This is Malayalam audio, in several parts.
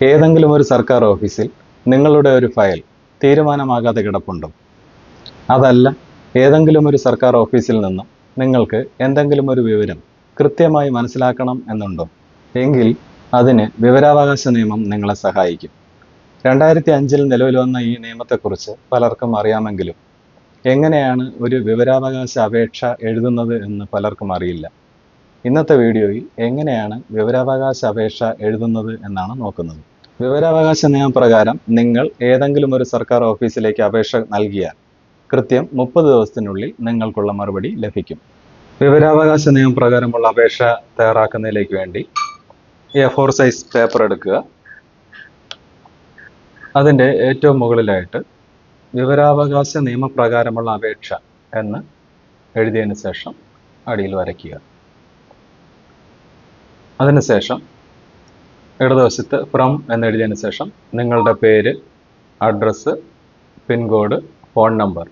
ഏതെങ്കിലും ഒരു സർക്കാർ ഓഫീസിൽ നിങ്ങളുടെ ഒരു ഫയൽ തീരുമാനമാകാതെ കിടപ്പുണ്ടോ? അതല്ല, ഏതെങ്കിലും ഒരു സർക്കാർ ഓഫീസിൽ നിന്നും നിങ്ങൾക്ക് എന്തെങ്കിലും ഒരു വിവരം കൃത്യമായി മനസ്സിലാക്കണം എന്നുണ്ടോ? എങ്കിൽ അതിന് വിവരാവകാശ നിയമം നിങ്ങളെ സഹായിക്കും. 2005 നിലവിൽ വന്ന ഈ നിയമത്തെക്കുറിച്ച് പലർക്കും അറിയാമെങ്കിലും എങ്ങനെയാണ് ഒരു വിവരാവകാശ അപേക്ഷ എഴുതുന്നത് എന്ന് പലർക്കും അറിയില്ല. ഇന്നത്തെ വീഡിയോയിൽ എങ്ങനെയാണ് വിവരാവകാശ അപേക്ഷ എഴുതുന്നത് എന്നാണ് നോക്കുന്നത്. വിവരാവകാശ നിയമപ്രകാരം നിങ്ങൾ ഏതെങ്കിലും ഒരു സർക്കാർ ഓഫീസിലേക്ക് അപേക്ഷ നൽകിയാൽ കൃത്യം 30 ദിവസത്തിനുള്ളിൽ നിങ്ങൾക്കുള്ള മറുപടി ലഭിക്കും. വിവരാവകാശ നിയമപ്രകാരമുള്ള അപേക്ഷ തയ്യാറാക്കുന്നതിലേക്ക് വേണ്ടി A4 സൈസ് പേപ്പർ എടുക്കുക. അതിൻ്റെ ഏറ്റവും മുകളിലായിട്ട് വിവരാവകാശ നിയമപ്രകാരമുള്ള അപേക്ഷ എന്ന് എഴുതിയതിന് ശേഷം അടിയിൽ വരയ്ക്കുക. അതിനുശേഷം ഇടതുവശത്ത് ഫ്രം എന്നെഴുതിയതിന് ശേഷം നിങ്ങളുടെ പേര്, അഡ്രസ്സ്, പിൻകോഡ്, ഫോൺ നമ്പർ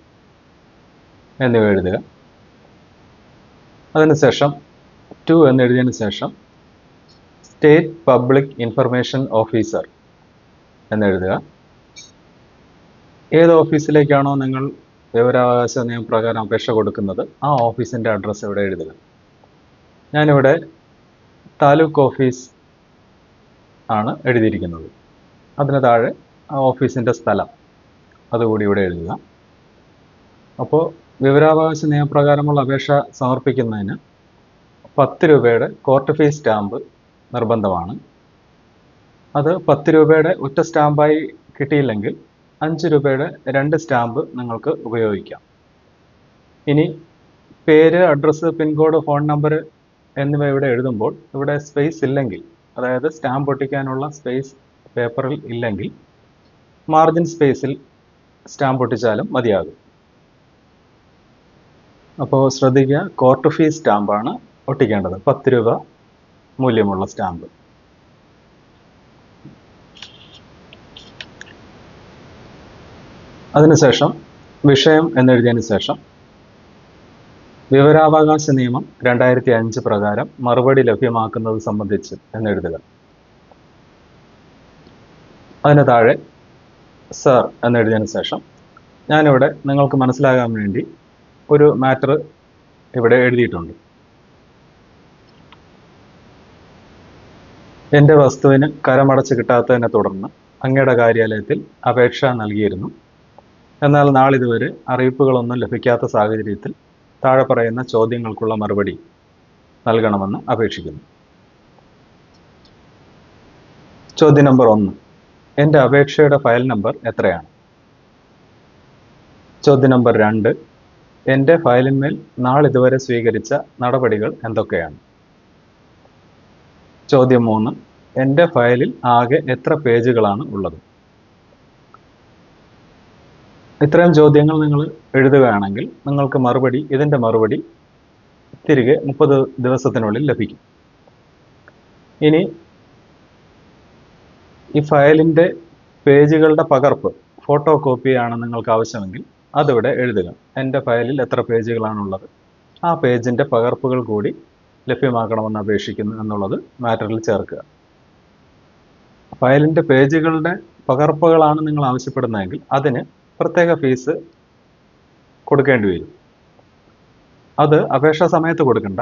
എന്നിവ എഴുതുക. അതിനുശേഷം ടു എന്നെഴുതിയതിന് ശേഷം സ്റ്റേറ്റ് പബ്ലിക് ഇൻഫർമേഷൻ ഓഫീസർ എന്നെഴുതുക. ഏത് ഓഫീസിലേക്കാണോ നിങ്ങൾ വിവരാവകാശ നിയമപ്രകാരം അപേക്ഷ കൊടുക്കുന്നത് ആ ഓഫീസിൻ്റെ അഡ്രസ്സ് ഇവിടെ എഴുതുക. ഞാനിവിടെ താലൂക്ക് ഓഫീസ് ആണ് എഴുതിയിരിക്കുന്നത്. അതിന് താഴെ ആ ഓഫീസിൻ്റെ സ്ഥലം അതുകൂടി ഇവിടെ എഴുതുക. അപ്പോൾ വിവരാവകാശ നിയമപ്രകാരമുള്ള അപേക്ഷ സമർപ്പിക്കുന്നതിന് 10 രൂപയുടെ കോർട്ട് ഫീസ് സ്റ്റാമ്പ് നിർബന്ധമാണ്. അത് 10 രൂപയുടെ ഒറ്റ സ്റ്റാമ്പായി കിട്ടിയില്ലെങ്കിൽ 5 രൂപയുടെ 2 സ്റ്റാമ്പ് നിങ്ങൾക്ക് ഉപയോഗിക്കാം. ഇനി പേര്, അഡ്രസ്സ്, പിൻകോഡ്, ഫോൺ നമ്പർ എന്നിവ ഇവിടെ എഴുതുമ്പോൾ ഇവിടെ സ്പേസ് ഇല്ലെങ്കിൽ, അതായത് സ്റ്റാമ്പ് ഒട്ടിക്കാനുള്ള സ്പേസ് പേപ്പറിൽ ഇല്ലെങ്കിൽ മാർജിൻ സ്പേസിൽ സ്റ്റാമ്പ് ഒട്ടിച്ചാലും മതിയാകും. അപ്പോൾ ശ്രദ്ധിക്കുക, കോർട്ട് ഫീസ് സ്റ്റാമ്പാണ് ഒട്ടിക്കേണ്ടത്, 10 രൂപ മൂല്യമുള്ള സ്റ്റാമ്പ്. അതിനുശേഷം വിഷയം എന്നെഴുതിയതിന് ശേഷം വിവരാവകാശ നിയമം 2005 പ്രകാരം മറുപടി ലഭ്യമാക്കുന്നത് സംബന്ധിച്ച് എന്നെഴുതുക. അതിന് താഴെ സർ എന്നെഴുതിയതിന് ശേഷം ഞാനിവിടെ നിങ്ങൾക്ക് മനസ്സിലാകാൻ വേണ്ടി ഒരു മാറ്റർ ഇവിടെ എഴുതിയിട്ടുണ്ട്. എൻ്റെ വസ്തുവിന് കരമടച്ച് കിട്ടാത്തതിനെ തുടർന്ന് അങ്ങയുടെ കാര്യാലയത്തിൽ അപേക്ഷ നൽകിയിരുന്നു. എന്നാൽ നാളിതുവരെ അറിയിപ്പുകളൊന്നും ലഭിക്കാത്ത സാഹചര്യത്തിൽ താഴെ പറയുന്ന ചോദ്യങ്ങൾക്കുള്ള മറുപടി നൽകണമെന്ന് അപേക്ഷിക്കുന്നു. ചോദ്യം നമ്പർ 1. എൻ്റെ അപേക്ഷയുടെ ഫയൽ നമ്പർ എത്രയാണ്? ചോദ്യം നമ്പർ 2. എൻ്റെ ഫയലിന്മേൽ നാളിതുവരെ സ്വീകരിച്ച നടപടികൾ എന്തൊക്കെയാണ്? ചോദ്യം 3. എൻ്റെ ഫയലിൽ ആകെ എത്ര പേജുകളാണ് ഉള്ളത്? ഇത്രയും ചോദ്യങ്ങൾ നിങ്ങൾ എഴുതുകയാണെങ്കിൽ നിങ്ങൾക്ക് ഇതിൻ്റെ മറുപടി തിരികെ 30 ദിവസത്തിനുള്ളിൽ ലഭിക്കും. ഇനി ഈ ഫയലിൻ്റെ പേജുകളുടെ പകർപ്പ്, ഫോട്ടോ കോപ്പിയാണ് നിങ്ങൾക്ക് ആവശ്യമെങ്കിൽ അതിവിടെ എഴുതുക. എൻ്റെ ഫയലിൽ എത്ര പേജുകളാണുള്ളത്, ആ പേജിൻ്റെ പകർപ്പുകൾ കൂടി ലഭ്യമാക്കണമെന്ന് അപേക്ഷിക്കുന്നു എന്നുള്ളത് മാറ്ററിൽ ചേർക്കുക. ഫയലിൻ്റെ പേജുകളുടെ പകർപ്പുകളാണ് നിങ്ങൾ ആവശ്യപ്പെടുന്നതെങ്കിൽ അതിന് പ്രത്യേക ഫീസ് കൊടുക്കേണ്ടി വരും. അത് അപേക്ഷാ സമയത്ത് കൊടുക്കണ്ട.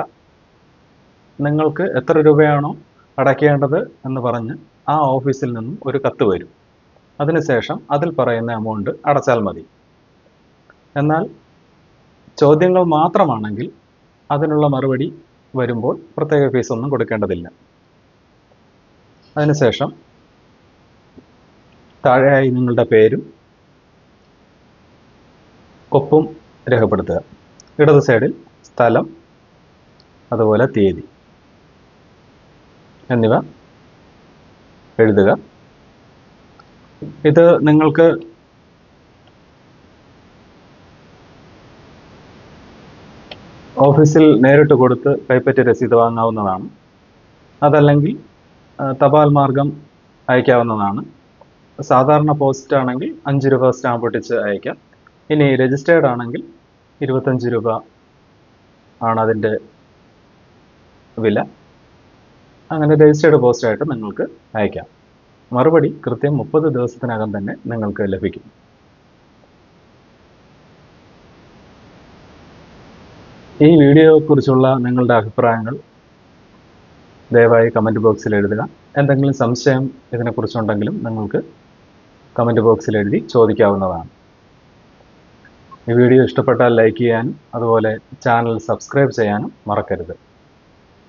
നിങ്ങൾക്ക് എത്ര രൂപയാണോ അടയ്ക്കേണ്ടത് എന്ന് പറഞ്ഞ് ആ ഓഫീസിൽ നിന്നും ഒരു കത്ത് വരും. അതിനുശേഷം അതിൽ പറയുന്ന എമൗണ്ട് അടച്ചാൽ മതി. എന്നാൽ ചോദ്യങ്ങൾ മാത്രമാണെങ്കിൽ അതിനുള്ള മറുപടി വരുമ്പോൾ പ്രത്യേക ഫീസൊന്നും കൊടുക്കേണ്ടതില്ല. അതിനുശേഷം താഴെയായി നിങ്ങളുടെ പേരും ഒപ്പും രേഖപ്പെടുത്തുക. ഇടത് സൈഡിൽ സ്ഥലം, അതുപോലെ തീയതി എന്നിവ എഴുതുക. ഇത് നിങ്ങൾക്ക് ഓഫീസിൽ നേരിട്ട് കൊടുത്ത് കൈപ്പറ്റി രസീത് വാങ്ങാവുന്നതാണ്. അതല്ലെങ്കിൽ തപാൽ മാർഗം അയക്കാവുന്നതാണ്. സാധാരണ പോസ്റ്റ് ആണെങ്കിൽ 5 രൂപ സ്റ്റാമ്പ് ഒട്ടിച്ച് അയക്കാം. ഇനി രജിസ്റ്റേർഡ് ആണെങ്കിൽ 25 രൂപ ആണ് അതിൻ്റെ വില. അങ്ങനെ രജിസ്റ്റേർഡ് പോസ്റ്റായിട്ട് നിങ്ങൾക്ക് അയക്കാം. മറുപടി കൃത്യം 30 ദിവസത്തിനകം തന്നെ നിങ്ങൾക്ക് ലഭിക്കും. ഈ വീഡിയോയെക്കുറിച്ചുള്ള നിങ്ങളുടെ അഭിപ്രായങ്ങൾ ദയവായി കമൻറ്റ് ബോക്സിൽ എഴുതുക. എന്തെങ്കിലും സംശയം ഇതിനെക്കുറിച്ചുണ്ടെങ്കിലും നിങ്ങൾക്ക് കമൻറ്റ് ബോക്സിൽ എഴുതി ചോദിക്കാവുന്നതാണ്. ഈ വീഡിയോ ഇഷ്ടപ്പെട്ടാൽ ലൈക്ക് ചെയ്യാനും അതുപോലെ ചാനൽ സബ്സ്ക്രൈബ് ചെയ്യാനും മറക്കരുത്.